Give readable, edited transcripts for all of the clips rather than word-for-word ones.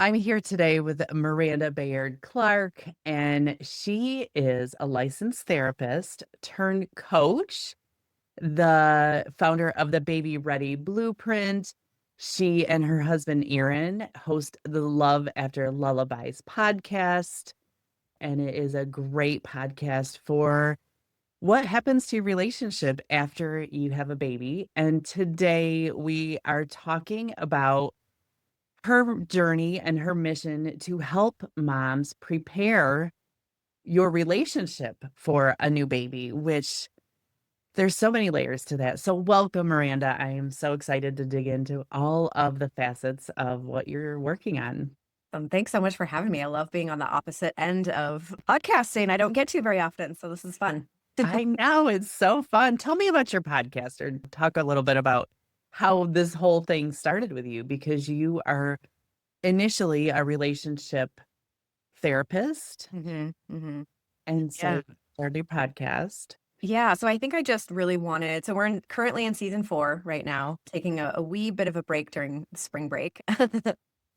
I'm here today with Miranda Bayard Clark, and she is a licensed therapist turned coach, the founder of the Baby Ready Blueprint. She and her husband, Aaron, host the Love After Lullabies podcast, and it is a great podcast for what happens to your relationship after you have a baby. And today we are talking about her journey and her mission to help moms prepare your relationship for a new baby, which there's so many layers to that. So welcome, Miranda. I am so excited to dig into all of the facets of what you're working on. Thanks so much for having me. I love being on the opposite end of podcasting. I don't get to very often, so this is fun. I know it's so fun. Tell me about your podcast, or talk a little bit about how this whole thing started with you, because you are initially a relationship therapist. Hmm. And so Yeah. you started your podcast. Yeah. So I think I just really wanted, so currently in season 4 right now, taking a wee bit of a break during spring break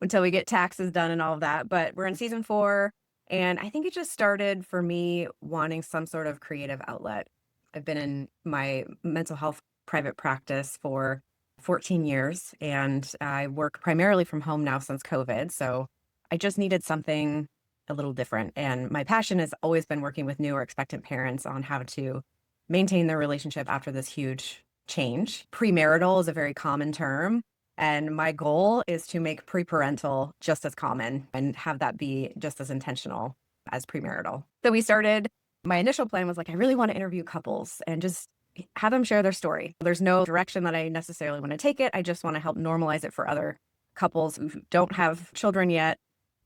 until we get taxes done and all of that. But we're in season 4. And I think it just started for me wanting some sort of creative outlet. I've been in my mental health private practice for 14 years, and I work primarily from home now since COVID. So I just needed something a little different. And my passion has always been working with new or expectant parents on how to maintain their relationship after this huge change. Premarital is a very common term. And my goal is to make preparental just as common and have that be just as intentional as premarital. So my initial plan was like, I really want to interview couples and just have them share their story. There's no direction that I necessarily want to take it. I just want to help normalize it for other couples who don't have children yet.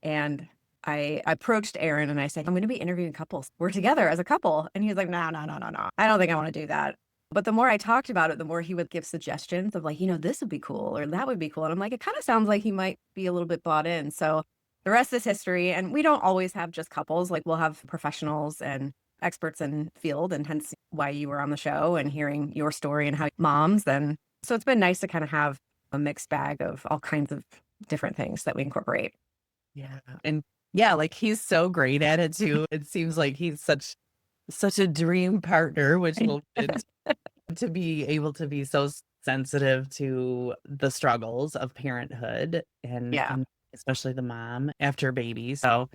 And I approached Aaron and I said, I'm going to be interviewing couples. We're together as a couple. And he was like, no, no, no, no, no. I don't think I want to do that. But the more I talked about it, the more he would give suggestions of like, this would be cool or that would be cool. And I'm like, it kind of sounds like he might be a little bit bought in. So the rest is history. And we don't always have just couples. Like we'll have professionals and experts in field, and hence why you were on the show and hearing your story and how moms. And so it's been nice to kind of have a mixed bag of all kinds of different things that we incorporate. Yeah. And yeah, like he's so great at it too. It seems like he's such a dream partner, which will fit, to be able to be so sensitive to the struggles of parenthood and Yeah. and especially the mom after a baby. So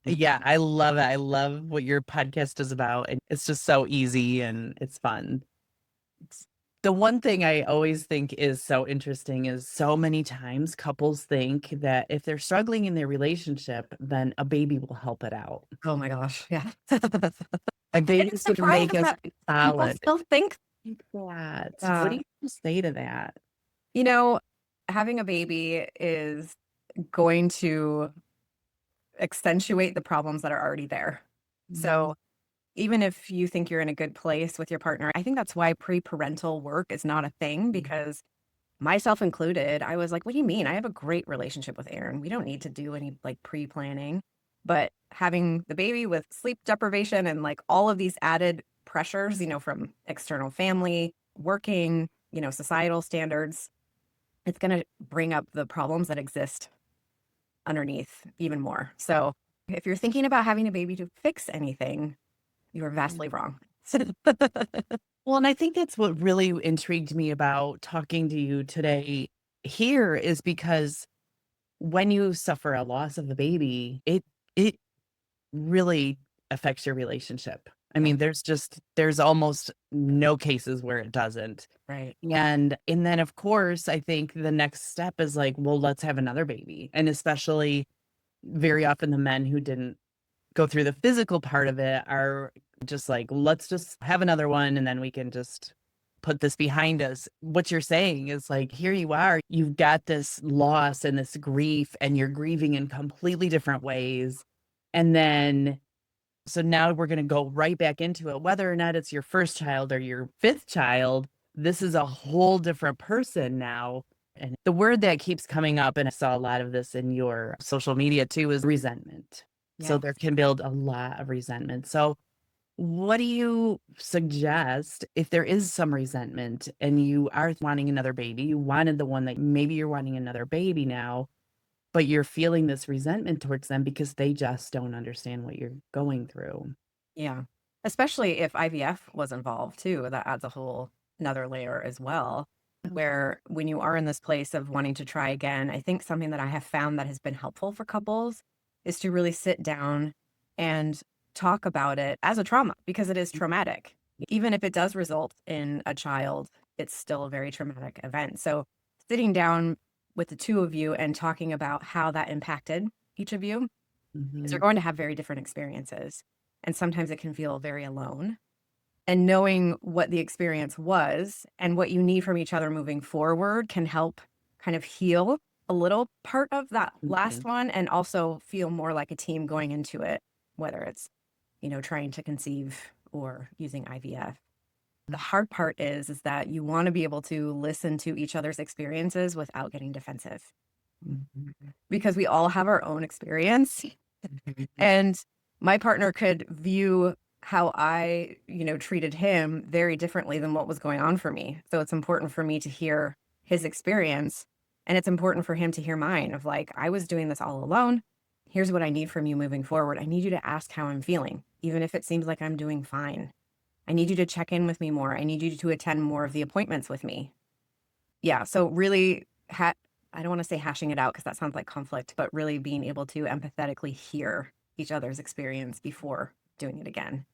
yeah, I love it. I love what your podcast is about. And it's just so easy and it's fun. The one thing I always think is so interesting is so many times couples think that if they're struggling in their relationship, then a baby will help it out. Oh my gosh. Yeah. A It baby's gonna make surprises us that people solid. still think That. What do uh, you say to that? you know, having a baby is going to accentuate the problems that are already there. Mhm. So even if you think you're in a good place with your partner, I think that's why pre-parental work is not a thing, because myself included, I was like, what do you mean? I have a great relationship with Aaron. We don't need to do any like pre-planning. But having the baby with sleep deprivation and like all of these added pressures, from external family, working, societal standards, it's going to bring up the problems that exist underneath even more. So if you're thinking about having a baby to fix anything, you are vastly wrong. Well, and I think that's what really intrigued me about talking to you today here is because when you suffer a loss of a baby, it really affects your relationship. I Yeah, mean, there's almost no cases where it doesn't. right. And then of course, I think the next step is like, well, let's have another baby. And especially very often the men who didn't go through the physical part of it are just like, let's just have another one and then we can just put this behind us. What you're saying is like, here you are, you've got this loss and this grief, and you're grieving in completely different ways. And then, so now we're going to go right back into it, whether or not it's your first child or your fifth child. This is a whole different person now. And the word that keeps coming up, and I saw a lot of this in your social media too, is resentment. So Yeah. there can build a lot of resentment. So what do you suggest if there is some resentment and you are wanting another baby? You wanted the one that maybe you're wanting another baby now. but you're feeling this resentment towards them because they just don't understand what you're going through. Yeah. Especially if IVF was involved too, that adds a whole another layer as well. Where when you are in this place of wanting to try again, I think something that I have found that has been helpful for couples is to really sit down and talk about it as a trauma because it is traumatic. Even if it does result in a child, it's still a very traumatic event. So sitting down with the two of you and talking about how that impacted each of you, because you're Mhm, going to have very different experiences. And sometimes it can feel very alone. And knowing what the experience was and what you need from each other moving forward can help kind of heal a little part of that last mhm, one and also feel more like a team going into it, whether it's, trying to conceive or using IVF. The hard part is that you want to be able to listen to each other's experiences without getting defensive mhm, because we all have our own experience. mhm, And my partner could view how I, treated him very differently than what was going on for me. So it's important for me to hear his experience. And it's important for him to hear mine of like, I was doing this all alone. Here's what I need from you moving forward. I need you to ask how I'm feeling, even if it seems like I'm doing fine. I need you to check in with me more. I need you to attend more of the appointments with me. Yeah. So really, I don't want to say hashing it out because that sounds like conflict, but really being able to empathetically hear each other's experience before doing it again.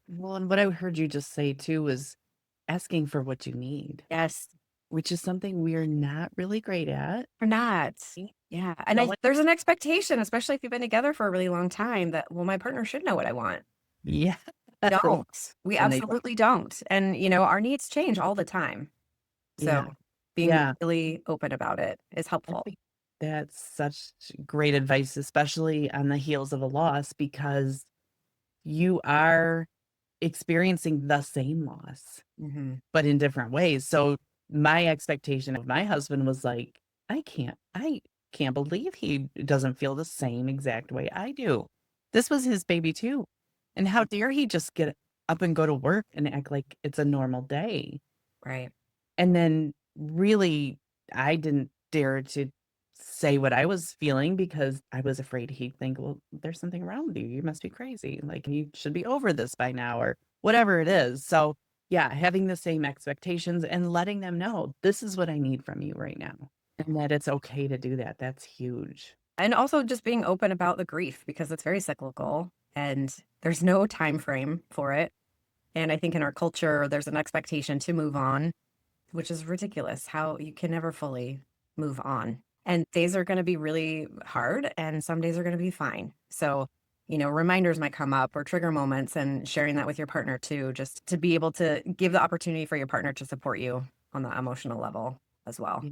Well, and what I heard you just say too was asking for what you need, Yes, which is something we're not really great at. or not. Y Yeah. And No one there's an expectation, especially if you've been together for a really long time, that, well, my partner should know what I want. Yeah. Don't. We And they don't. absolutely don't. And, our needs change all the time. Yeah, So being yeah. really open about it is I helpful. think that's such great advice, especially on the heels of a loss, because you are experiencing the same loss, Hmm. but in different ways. So my expectation of my husband was like, I can't believe he doesn't feel the same exact way I do. This was his baby too. And how dare he just get up and go to work and act like it's a normal day? Right. And then really, I didn't dare to say what I was feeling because I was afraid he'd think, well, there's something wrong with you. You must be crazy. Like you should be over this by now or whatever it is. So, yeah, having the same expectations and letting them know this is what I need from you right now and that it's okay to do that. That's huge. And also just being open about the grief because it's very cyclical and there's no time frame for it. And I think in our culture, there's an expectation to move on, which is ridiculous how you can never fully move on. And days are going to be really hard and some days are going to be fine. So, reminders might come up or trigger moments and sharing that with your partner too, just to be able to give the opportunity for your partner to support you on the emotional level as well. Yeah.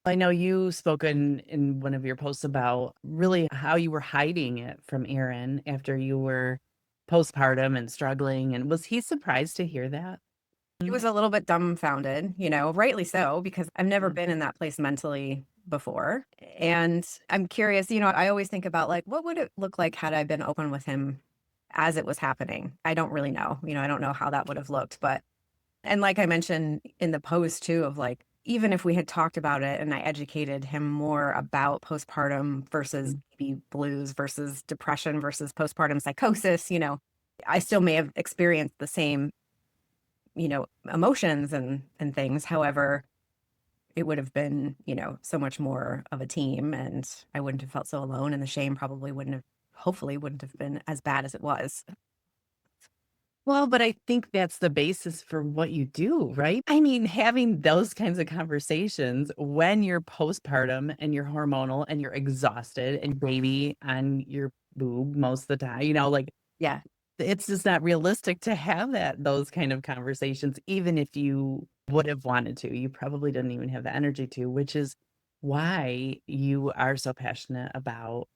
I know you spoke in one of your posts about really how you were hiding it from Aaron after you were postpartum and struggling. And was he surprised to hear that? He was a little bit dumbfounded, rightly so, because I've never Yeah. been in that place mentally before. And I'm curious, I always think about like, what would it look like had I been open with him as it was happening? I don't really know. I don't know how that would have looked. And like I mentioned in the post too, of like, even if we had talked about it and I educated him more about postpartum versus Mm, baby blues versus depression versus postpartum psychosis, I still may have experienced the same emotions and things. However, it would have been, so much more of a team and I wouldn't have felt so alone and the shame probably hopefully wouldn't have been as bad as it was. well, but I think that's the basis for what you do, right? I mean, having those kinds of conversations when you're postpartum and you're hormonal and you're exhausted and baby on your boob most of the time, like Yeah. it's just not realistic to have those kind of conversations, even if you would have wanted to. You probably didn't even have the energy to, which is why you are so passionate about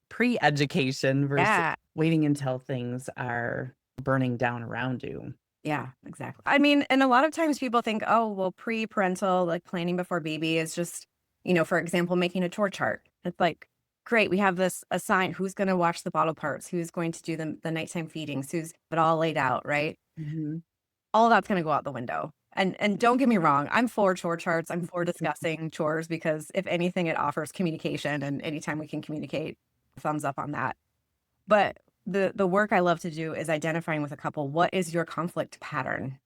pre-education versus Yeah. waiting until things are burning down around you. Yeah, exactly. I mean, and a lot of times people think, oh, well, pre-parental, like planning before baby is just, for example, making a chore chart. It's like, great, we have this assigned, who's going to watch the bottle parts, who's going to do the nighttime feedings, who's it all laid out, right? Mhm. All that's going to go out the window And don't get me wrong, I'm for chore charts. I'm for discussing chores because if anything, it offers communication, and anytime we can communicate, thumbs up on that. But the work I love to do is identifying with a couple, what is your conflict pattern?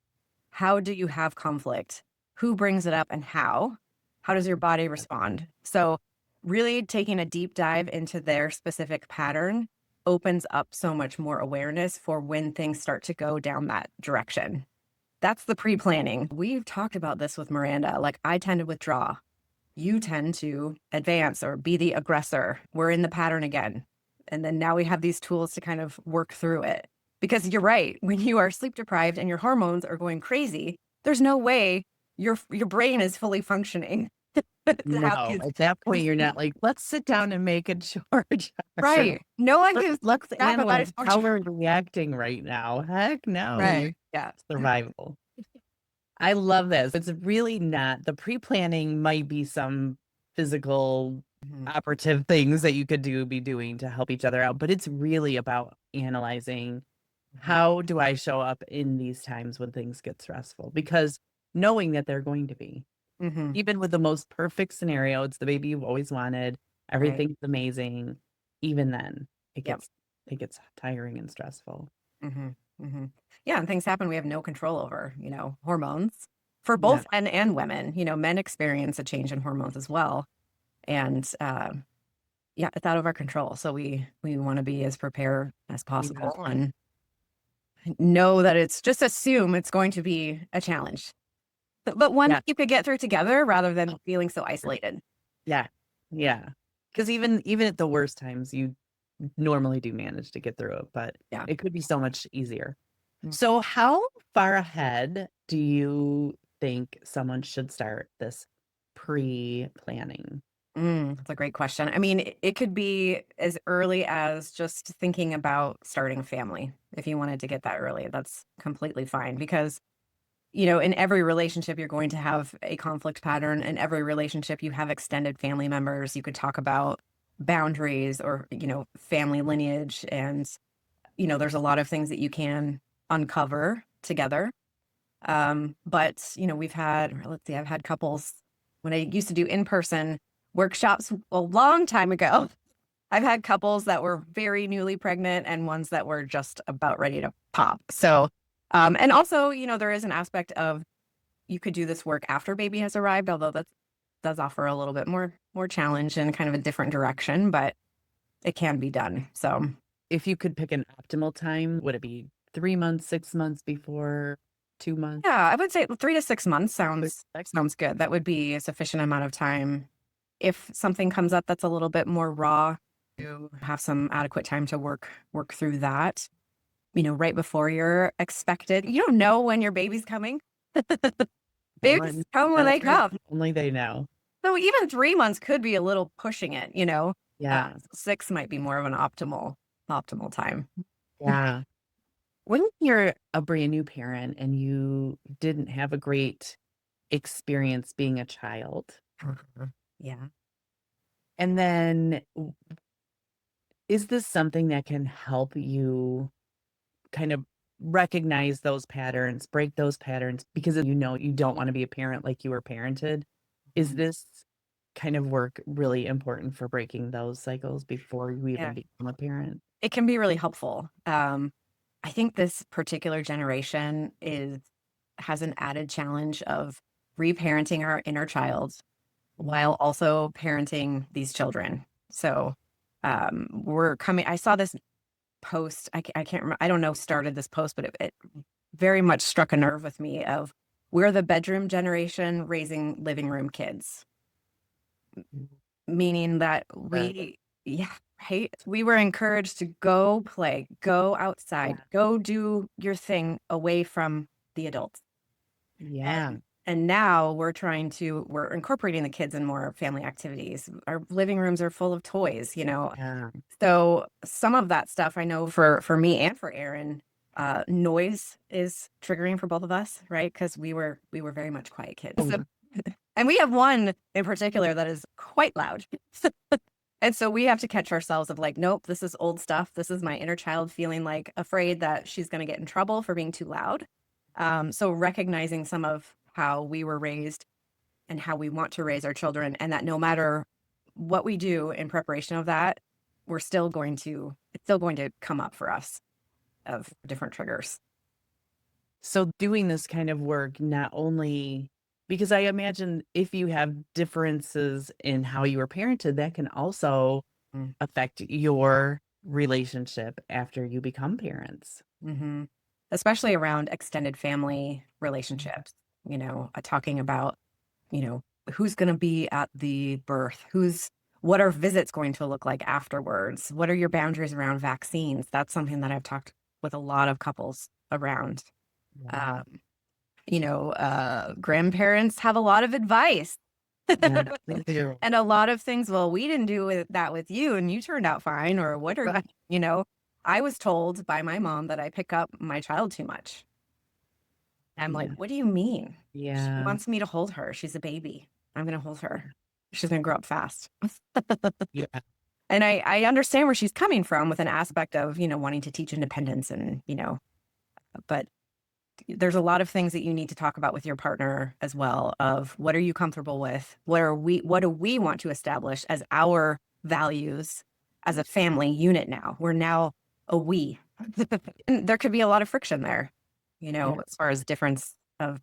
How do you have conflict? Who brings it up and how? How does your body respond? So really taking a deep dive into their specific pattern opens up so much more awareness for when things start to go down that direction. That's the pre-planning. We've talked about this with Miranda. Like, I tend to withdraw. You tend to advance or be the aggressor. We're in the pattern again. And then now we have these tools to kind of work through it. Because you're right, when you are sleep deprived and your hormones are going crazy, there's no way your brain is fully functioning. No, at that point, you're not like, let's sit down and make a chore chart. Right. No one gives Let's crap about analyze it. how we're reacting right now. Heck no. Right. Yeah. Survival. I love this. It's really not, the pre-planning might be some physical operative things that you could be doing to help each other out, but it's really about analyzing, how do I show up in these times when things get stressful? Because knowing that they're going to be, even with the most perfect scenario, it's the baby you've always wanted, everything's amazing, even then it gets tiring and stressful. Yeah, and things happen we have no control over, hormones for both men and women. Men experience a change in hormones as well. And it's out of our control. So we want to be as prepared as possible and know that just assume it's going to be a challenge. But one you could get through together rather than feeling so isolated. Yeah. Because even at the worst times, you normally do manage to get through it, but it could be so much easier. So how far ahead do you think someone should start this pre-planning? That's a great question. I mean, it could be as early as just thinking about starting a family. If you wanted to get that early, that's completely fine because, in every relationship, you're going to have a conflict pattern. In every relationship, you have extended family members. You could talk about boundaries or, family lineage. And, there's a lot of things that you can uncover together. But, I've had couples when I used to do in-person workshops a long time ago. I've had couples that were very newly pregnant and ones that were just about ready to pop. So, and also, there is an aspect of you could do this work after baby has arrived, although that does offer a little bit more challenge and kind of a different direction, but it can be done. So if you could pick an optimal time, would it be 3 months, 6 months before, 2 months? Yeah, I would say 3 to 6 months sounds good. That would be a sufficient amount of time. If something comes up that's a little bit more raw, you have some adequate time to work through that. Right before you're expected. You don't know when your baby's coming. Babies come when they come. Only they know. So even 3 months could be a little pushing it, Yeah. 6 might be more of an optimal time. Yeah. When you're a brand new parent and you didn't have a great experience being a child, Yeah. and then is this something that can help you kind of recognize those patterns, break those patterns, because you don't want to be a parent like you were parented? Is this kind of work really important for breaking those cycles before you even become a parent? It can be really helpful. I think this particular generation has an added challenge of reparenting our inner child while also parenting these children. So I saw this post, I can't remember, I don't know who started this post, but it very much struck a nerve with me of we're the bedroom generation raising living room kids. Meaning that we were encouraged to go play, go outside, go do your thing away from the adults. Yeah. And now we're incorporating the kids in more family activities. Our living rooms are full of toys, Yeah. So some of that stuff I know for me and for Aaron, noise is triggering for both of us, right? Because we were very much quiet kids. So, and we have one in particular that is quite loud. And so we have to catch ourselves of like, nope, this is old stuff. This is my inner child feeling like afraid that she's going to get in trouble for being too loud. So recognizing some of how we were raised and how we want to raise our children, and that no matter what we do in preparation of that, it's still going to come up for us of different triggers. So doing this kind of work, not only because I imagine if you have differences in how you were parented, that can also Mm. affect your relationship after you become parents. Mhm. Especially around extended family relationships, talking about, who's gonna be at the birth, what are visits going to look like afterwards? What are your boundaries around vaccines? That's something that I've talked with a lot of couples around. Yeah. Um, grandparents have a lot of advice. Yeah, they do. And a lot of things, well, we didn't do that with you and you turned out fine, or what are Right. you know, I was told by my mom that I pick up my child too much. I'm like, Yeah. what do you mean? She Yeah. wants me to hold her. She's a baby. I'm gonna hold her. She's gonna grow up fast. Yeah. And I understand where she's coming from with an aspect of, wanting to teach independence and, but there's a lot of things that you need to talk about with your partner as well of what are you comfortable with? What do we want to establish as our values as a family unit now? We're now a we. And there could be a lot of friction there, Yeah. as far as difference of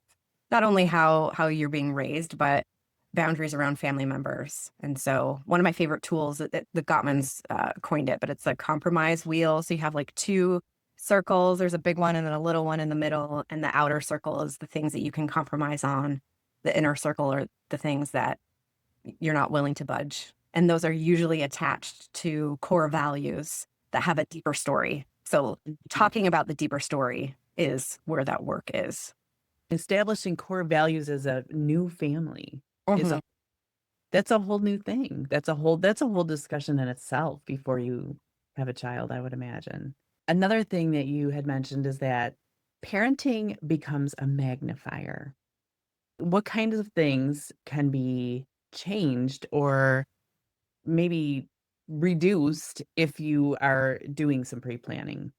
not only how you're being raised, but boundaries around family members. And so one of my favorite tools that the Gottmans coined it, but it's a compromise wheel. So you have like two circles. There's a big one and then a little one in the middle. And the outer circle is the things that you can compromise on. The inner circle are the things that you're not willing to budge. And those are usually attached to core values that have a deeper story. So talking about the deeper story is where that work is. Establishing core values as a new family is Mhm. that's a whole new thing. That's a whole discussion in itself before you have a child, I would imagine. Another thing that you had mentioned is that parenting becomes a magnifier. What kinds of things can be changed or maybe reduced if you are doing some pre-planning?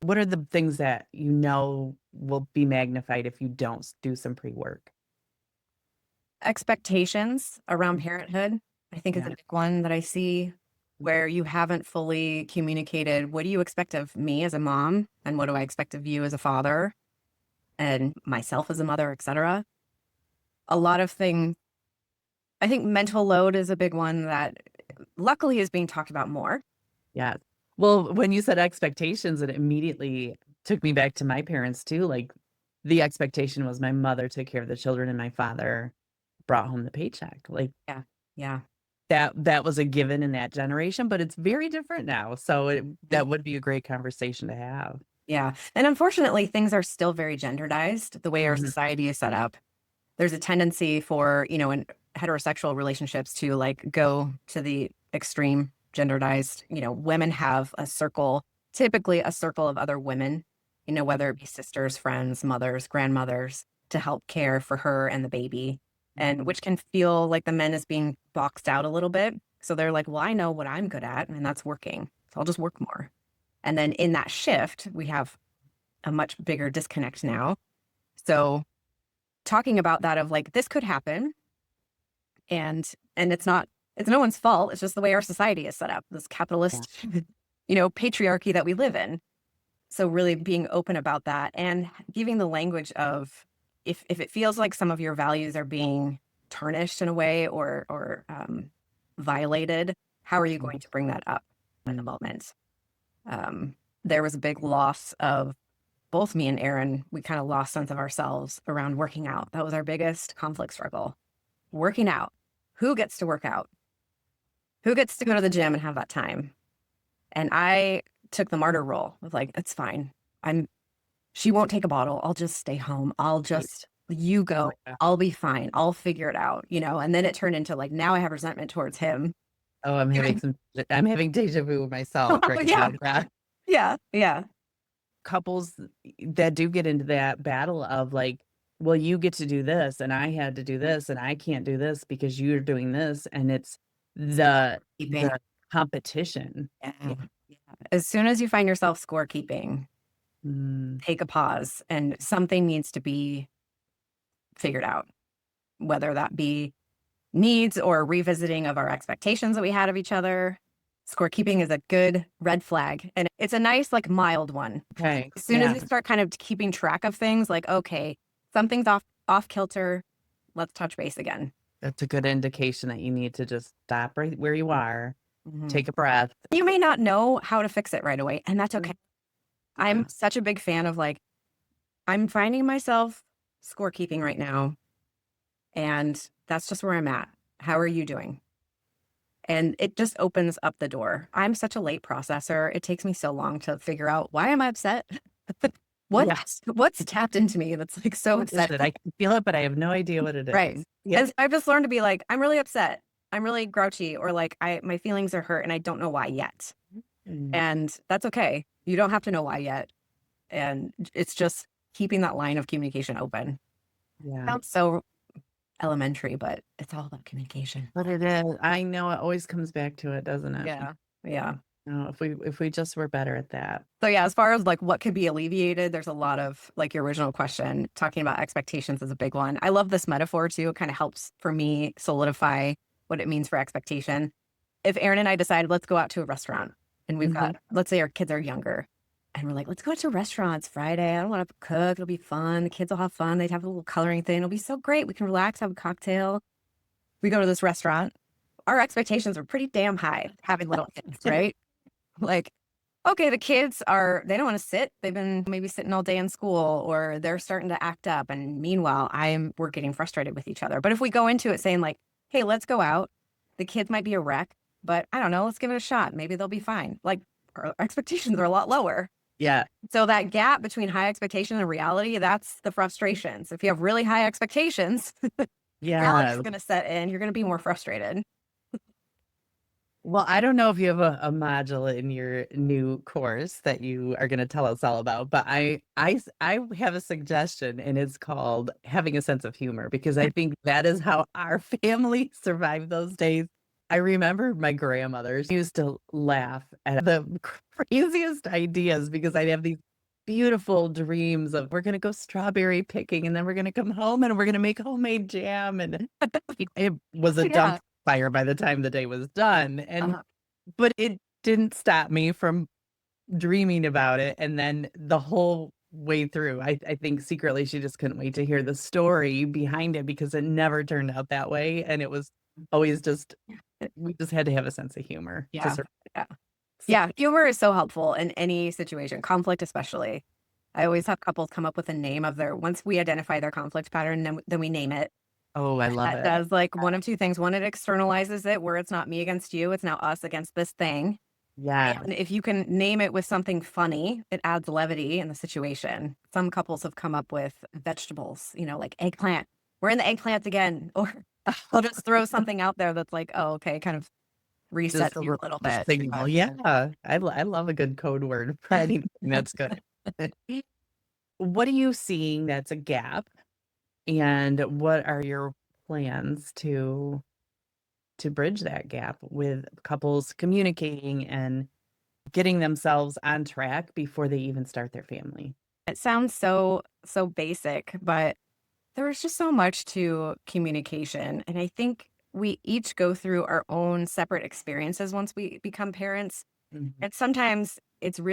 What are the things that you know will be magnified if you don't do some pre-work? Expectations around parenthood, I think is a Yeah. big one that I see where you haven't fully communicated, what do you expect of me as a mom? And what do I expect of you as a father and myself as a mother, etc. A lot of things, I think mental load is a big one that luckily is being talked about more. Yeah. Well, when you said expectations, it immediately took me back to my parents too. Like the expectation was my mother took care of the children and my father brought home the paycheck. Like Yeah. Yeah. that was a given in that generation, but it's very different now. So that would be a great conversation to have. Yeah. And unfortunately, things are still very genderized the way our Mhm. society is set up. There's a tendency for, in heterosexual relationships to like go to the extreme genderized, women have a circle, typically a circle of other women, whether it be sisters, friends, mothers, grandmothers to help care for her and the baby. And Mhm. which can feel like the men is being boxed out a little bit. So they're like, well, I know what I'm good at and that's working. So I'll just work more. And then in that shift, we have a much bigger disconnect now. So talking about that of like, this could happen and it's no one's fault. It's just the way our society is set up, this Yeah. capitalist, patriarchy that we live in. So really being open about that and giving the language of if it feels like some of your values are being tarnished in a way or violated, how are you going to bring that up in the Mhm. moment? Um, there was a big loss of both me and Aaron. We kind of lost sense of ourselves around working out. That was our biggest conflict struggle. Working out. Who gets to work out? Who gets to go to the gym and have that time? And I took the martyr role of like, it's fine. She won't take a bottle. I'll just stay home. You Oh, go. yeah. I'll be fine. I'll figure it out, And then it turned into like, now I have resentment towards him. Oh, I'm having deja vu myself Oh, right yeah. now. Yeah. Yeah. Yeah. Couples that do get into that battle of like, well, you get to do this and I had to do this and I can't do this because you're doing this. And it's Keeping. the competition. Yeah. Yeah. Yeah. As soon as you find yourself scorekeeping, Mm, take a pause and something needs to be figured out, whether that be needs or revisiting of our expectations that we had of each other. Scorekeeping is a good red flag, and it's a nice, like, mild one. Okay. As soon as you start kind of keeping track of things, like, okay, something's off kilter, let's touch base again. That's a good indication that you need to just stop right where you are, Mhm. take a breath. You may not know how to fix it right away, and that's okay. I'm Yeah. such a big fan of, like, I'm finding myself scorekeeping right now, and that's just where I'm at. How are you doing? And it just opens up the door. I'm such a late processor. It takes me so long to figure out, why am I upset? Yes. What's tapped into me that's, like, so What is it? upsetting? I can feel it, but I have no idea what it is. Right. Yeah. And so I've just learned to be like, I'm really upset. I'm really grouchy, or like my feelings are hurt and I don't know why yet. Mm, And that's okay. You don't have to know why yet. And it's just keeping that line of communication open. yeah. Sounds so elementary, but it's all about communication. But it is. I know it always comes back to it, doesn't it? Yeah. Yeah. No, if we just were better at that. So yeah, as far as like what could be alleviated, there's a lot of, like, your original question, talking about expectations is a big one. I love this metaphor too. It kind of helps for me solidify what it means for expectation. If Aaron and I decided, let's go out to a restaurant, and we've got, let's say our kids are younger, and we're like, let's go out to a restaurant. It's Friday. I don't want to cook. It'll be fun. The kids will have fun. They'd have a little coloring thing. It'll be so great. We can relax, have a cocktail. We go to this restaurant. Our expectations are pretty damn high having little kids, right? Like, okay, the kids they don't want to sit. They've been maybe sitting all day in school, or they're starting to act up. And meanwhile, we're getting frustrated with each other. But if we go into it saying, like, hey, let's go out, the kids might be a wreck, but I don't know, let's give it a shot. Maybe they'll be fine. Like, our expectations are a lot lower. Yeah. So that gap between high expectation and reality, that's the frustrations. If you have really high expectations, reality is going to set in. You're going to be more frustrated. Well, I don't know if you have a module in your new course that you are going to tell us all about, but I have a suggestion, and it's called having a sense of humor, because I think that is how our family survived those days. I remember my grandmother, she used to laugh at the craziest ideas, because I'd have these beautiful dreams of, we're going to go strawberry picking, and then we're going to come home and we're going to make homemade jam. And it was a dump fire by the time the day was done. And but it didn't stop me from dreaming about it. And then the whole way through, I think secretly she just couldn't wait to hear the story behind it, because it never turned out that way. And it was always just, we just had to have a sense of humor. Yeah. Yeah. Humor is so helpful in any situation, conflict especially. I always have couples come up with a name of once we identify their conflict pattern, then we name it. Oh, I love That it. does, like, one of two things. One, it externalizes it, where it's not me against you, it's now us against this thing. Yeah. And if you can name it with something funny, it adds levity in the situation. Some couples have come up with vegetables, like eggplant. We're in the eggplant again. Or I'll just throw something out there that's like, oh, okay, kind of reset you a little bit. Signal. Yeah. I love a good code word for anything. That's good. What are you seeing that's a gap? And what are your plans to bridge that gap with couples communicating and getting themselves on track before they even start their family? It sounds so basic, but there's just so much to communication. And I think we each go through our own separate experiences once we become parents. And sometimes it was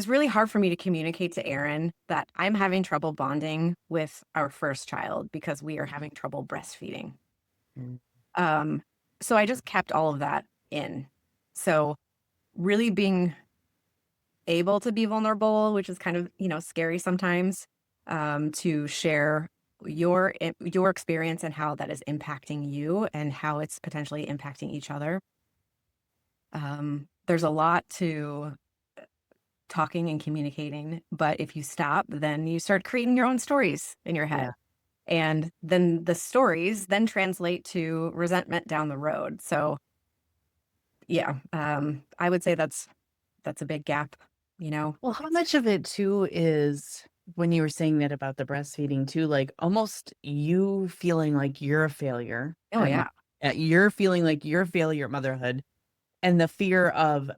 really hard for me to communicate to Aaron that I'm having trouble bonding with our first child because we are having trouble breastfeeding. So I just kept all of that in. So really being able to be vulnerable, which is kind of, scary sometimes, to share your experience and how that is impacting you and how it's potentially impacting each other. There's a lot to talking and communicating, but if you stop, then you start creating your own stories in your head. And then the stories then translate to resentment down the road. So yeah, I would say that's a big gap, Well, how much of it too is, when you were saying that about the breastfeeding too, like almost you feeling like you're a failure. Oh, yeah. You're feeling like you're a failure at motherhood, and the fear of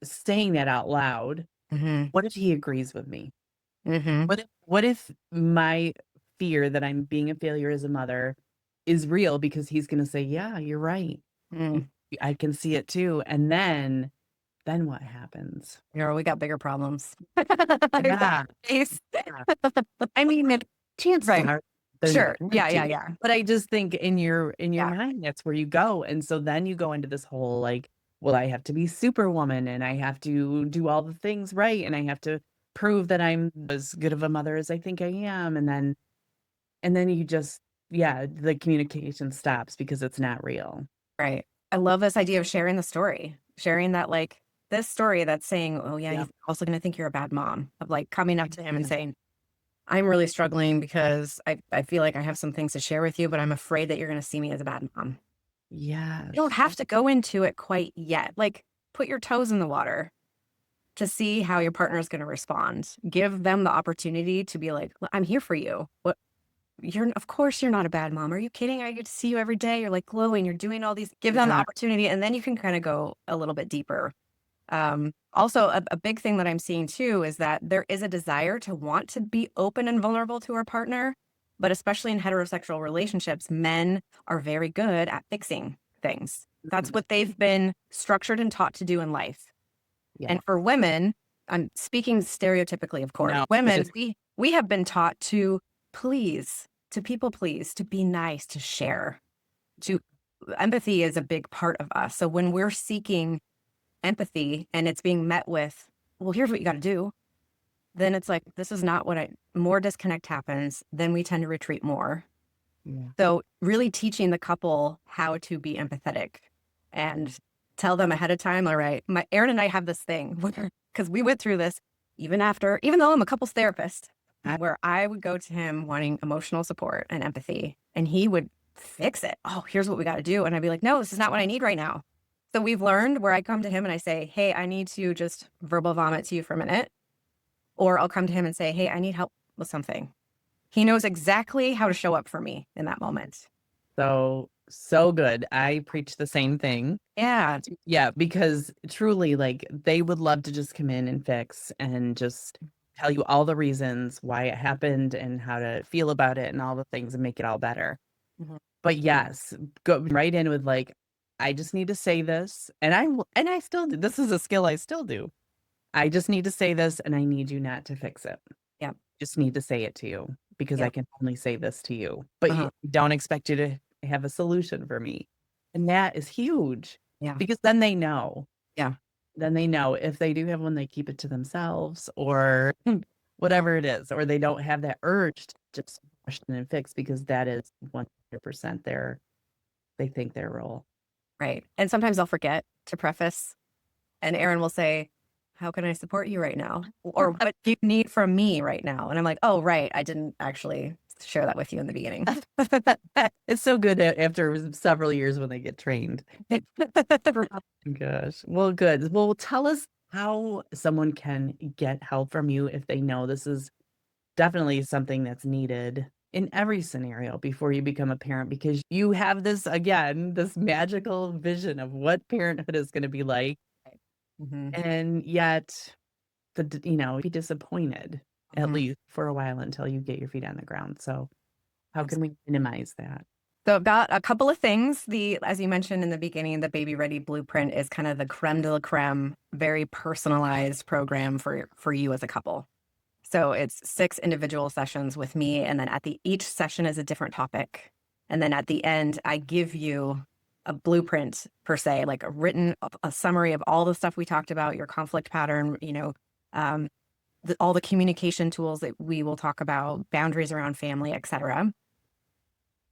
saying that out loud. What if he agrees with me? What if my fear that I'm being a failure as a mother is real, because he's going to say, yeah, you're right. Mm. I can see it too. And then what happens? We got bigger problems. Yeah. Face. Yeah. I mean, chances Right. are they're Sure. not Yeah, going yeah, to. yeah. But I just think in your Yeah. mind, that's where you go. And so then you go into this whole like, well, I have to be superwoman and I have to do all the things right and I have to prove that I'm as good of a mother as I think I am. And then you just, yeah, the communication stops because it's not real. Right. I love this idea of sharing the story, sharing that like this story that's saying, oh yeah, Yeah. he's also going to think you're a bad mom, of like coming up to him and Yeah. saying, I'm really struggling because I feel like I have some things to share with you, but I'm afraid that you're going to see me as a bad mom. Yes. You don't have to go into it quite yet. Like put your toes in the water to see how your partner is going to respond. Give them the opportunity to be like, I'm here for you. What of course you're not a bad mom. Are you kidding? I get to see you every day. You're like glowing. You're doing all these, give them the Exactly. opportunity. And then you can kind of go a little bit deeper. Also, a big thing that I'm seeing too is that there is a desire to want to be open and vulnerable to our partner, but especially in heterosexual relationships, men are very good at fixing things. That's what they've been structured and taught to do in life. Yeah. And for women, I'm speaking stereotypically, of course, No, women, we have been taught to please, to people please, to be nice, to share, to empathy is a big part of us. So when we're seeking empathy and it's being met with, well, here's what you got to do, then it's like, this is not more disconnect happens, then we tend to retreat more. Yeah. So really teaching the couple how to be empathetic and tell them ahead of time, all right, Aaron and I have this thing because we went through this even though I'm a couples therapist, where I would go to him wanting emotional support and empathy and he would fix it. Oh, here's what we got to do. And I'd be like, no, this is not what I need right now. So we've learned where I come to him and I say, hey, I need to just verbal vomit to you for a minute. Or I'll come to him and say, hey, I need help with something. He knows exactly how to show up for me in that moment. So good. I preach the same thing. Yeah. Yeah, because truly, like, they would love to just come in and fix and just tell you all the reasons why it happened and how to feel about it and all the things and make it all better. Mhm. But yes, go right in with like, I just need to say this, and I still do. This is a skill I still do. I just need to say this, and I need you not to fix it. Yep. Just need to say it to you because I Yep. can only say this to you. But Uh-huh. don't expect you to have a solution for me. And that is huge Yeah. because then they know. Yeah. Then they know if they do have one, they keep it to themselves or whatever it is, or they don't have that urge to just question and fix because that is 100% they think their role. Right. And sometimes I'll forget to preface, and Aaron will say, how can I support you right now? Or what do you need from me right now? And I'm like, oh, right. I didn't actually share that with you in the beginning. It's so good after several years when they get trained. Gosh. Well, good. Well, tell us how someone can get help from you if they know this is definitely something that's needed in every scenario before you become a parent, because you have this, again, this magical vision of what parenthood is going to be like. Mhm. And yet, be disappointed at Mhm. least for a while until you get your feet on the ground. So, how can we minimize that? So I've got a couple of things. As you mentioned in the beginning, the Baby Ready Blueprint is kind of the creme de la creme, very personalized program for you as a couple. So it's 6 individual sessions with me, and then each session is a different topic. And then at the end, I give you a blueprint per se, like a summary of all the stuff we talked about, your conflict pattern, um, all the communication tools that we will talk about, boundaries around family, etc.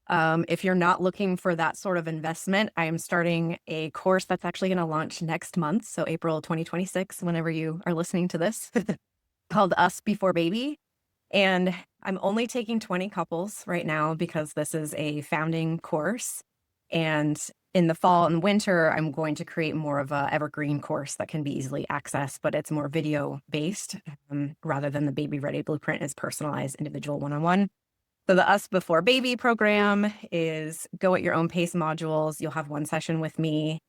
If you're not looking for that sort of investment, I am starting a course that's actually going to launch next month. So April 2026, whenever you are listening to this, called Us Before Baby. And I'm only taking 20 couples right now because this is a founding course. And in the fall and winter, I'm going to create more of a evergreen course that can be easily accessed, but it's more video based rather than the Baby Ready Blueprint is personalized individual one-on-one. So the Us Before Baby program is go at your own pace modules. You'll have one session with me.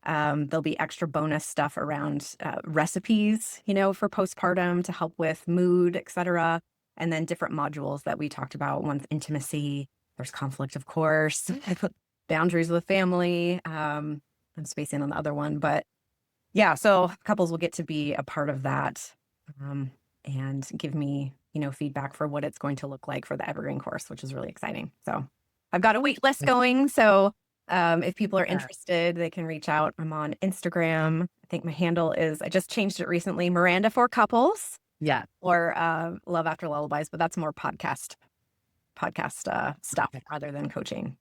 There'll be extra bonus stuff around recipes, for postpartum to help with mood, etc. and then different modules that we talked about. One's intimacy, there's conflict, of course, boundaries with family. I'm spacing on the other one, but yeah, so couples will get to be a part of that, and give me, feedback for what it's going to look like for the Evergreen course, which is really exciting. So I've got a wait list going. So if people are Yeah. interested, they can reach out. I'm on Instagram. I think my handle is, I just changed it recently, Miranda for Couples, Yeah. or Love After Lullabies, but that's more podcast stuff Okay. rather than coaching.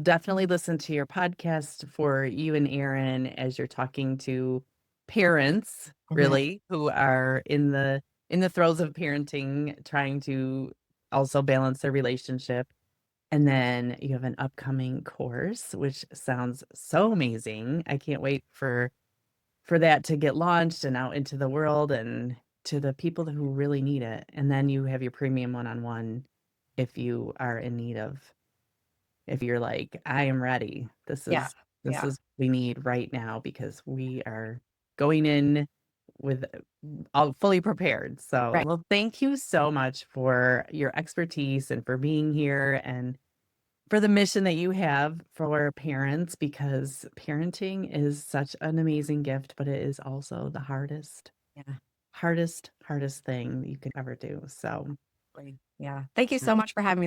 Definitely listen to your podcast for you and Aaron as you're talking to parents, really, who are in the throes of parenting, trying to also balance their relationship. And then you have an upcoming course, which sounds so amazing. I can't wait for that to get launched and out into the world and to the people who really need it. And then you have your premium one-on-one if you are in need of, if you're like, I am ready. This Yeah. is Yeah. what we need right now because we are going in with all fully prepared. So, Right. well, thank you so much for your expertise and for being here and for the mission that you have for parents, because parenting is such an amazing gift, but it is also the Yeah. hardest thing you can ever do. So, Yeah. Thank you so much for having me.